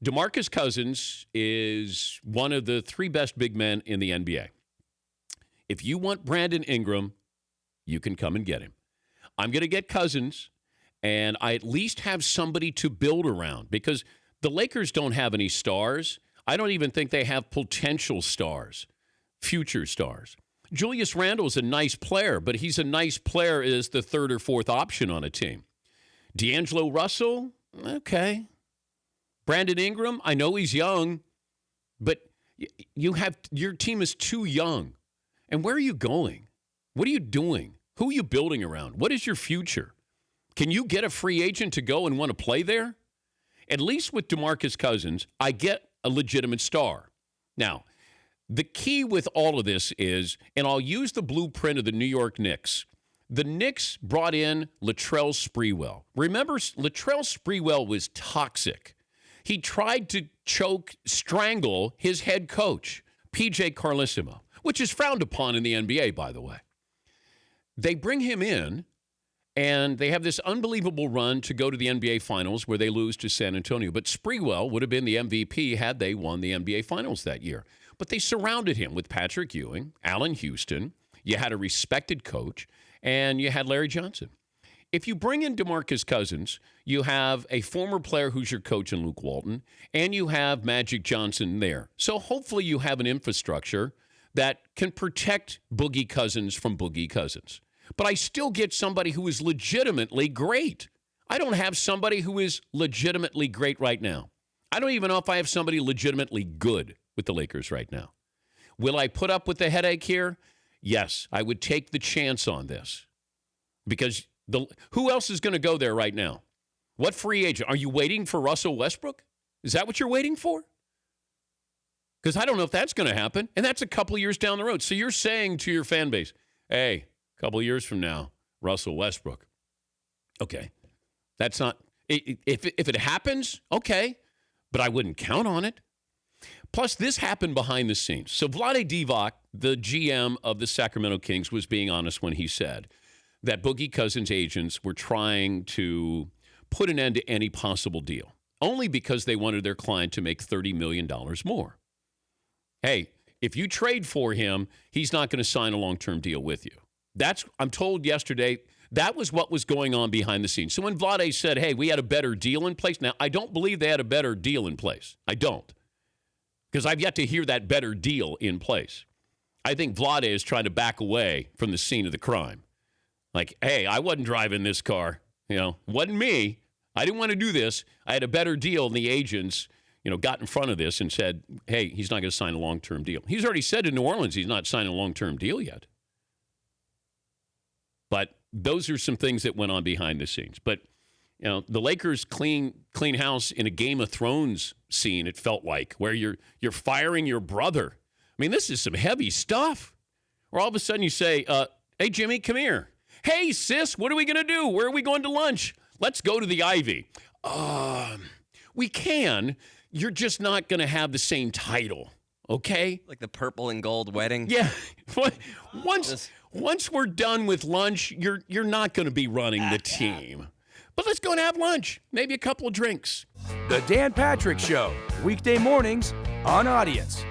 DeMarcus Cousins is one of the three best big men in the NBA. If you want Brandon Ingram, you can come and get him. I'm going to get Cousins, and I at least have somebody to build around because the Lakers don't have any stars. I don't even think they have potential stars, future stars. Julius Randle is a nice player, but he's a nice player as the third or fourth option on a team. D'Angelo Russell, okay. Brandon Ingram, I know he's young, but your team is too young. And where are you going? What are you doing? Who are you building around? What is your future? Can you get a free agent to go and want to play there? At least with DeMarcus Cousins, I get a legitimate star. Now, the key with all of this is, and I'll use the blueprint of the New York Knicks. The Knicks brought in Latrell Sprewell. Remember, Latrell Sprewell was toxic. He tried to strangle his head coach, P.J. Carlesimo, which is frowned upon in the NBA, by the way. They bring him in, and they have this unbelievable run to go to the NBA Finals where they lose to San Antonio. But Sprewell would have been the MVP had they won the NBA Finals that year. But they surrounded him with Patrick Ewing, Allen Houston. You had a respected coach, and you had Larry Johnson. If you bring in DeMarcus Cousins, you have a former player who's your coach in Luke Walton, and you have Magic Johnson there. So hopefully you have an infrastructure that can protect Boogie Cousins from Boogie Cousins. But I still get somebody who is legitimately great. I don't have somebody who is legitimately great right now. I don't even know if I have somebody legitimately good with the Lakers right now. Will I put up with the headache here? Yes, I would take the chance on this. Because who else is going to go there right now? What free agent? Are you waiting for Russell Westbrook? Is that what you're waiting for? Because I don't know if that's going to happen, and that's a couple of years down the road. So you're saying to your fan base, hey, a couple of years from now, Russell Westbrook. Okay, that's not – if it happens, okay, but I wouldn't count on it. Plus, this happened behind the scenes. So Vlade Divac, the GM of the Sacramento Kings, was being honest when he said that Boogie Cousins' agents were trying to put an end to any possible deal, only because they wanted their client to make $30 million more. Hey, if you trade for him, he's not going to sign a long-term deal with you. I'm told yesterday, that was what was going on behind the scenes. So when Vlade said, hey, we had a better deal in place, now I don't believe they had a better deal in place. I don't. Because I've yet to hear that better deal in place. I think Vlade is trying to back away from the scene of the crime. Like, hey, I wasn't driving this car. It wasn't me. I didn't want to do this. I had a better deal, and the agents, got in front of this and said, hey, he's not going to sign a long-term deal. He's already said in New Orleans he's not signing a long-term deal yet. But those are some things that went on behind the scenes. But, the Lakers clean house in a Game of Thrones scene, it felt like, where you're firing your brother. I mean, this is some heavy stuff. Or all of a sudden you say, hey, Jimmy, come here. Hey, sis, what are we going to do? Where are we going to lunch? Let's go to the Ivy. We can. You're just not going to have the same title, okay? Like the purple and gold wedding? Yeah. Once we're done with lunch, you're not going to be running the team. But let's go and have lunch. Maybe a couple of drinks. The Dan Patrick Show, weekday mornings on Audience.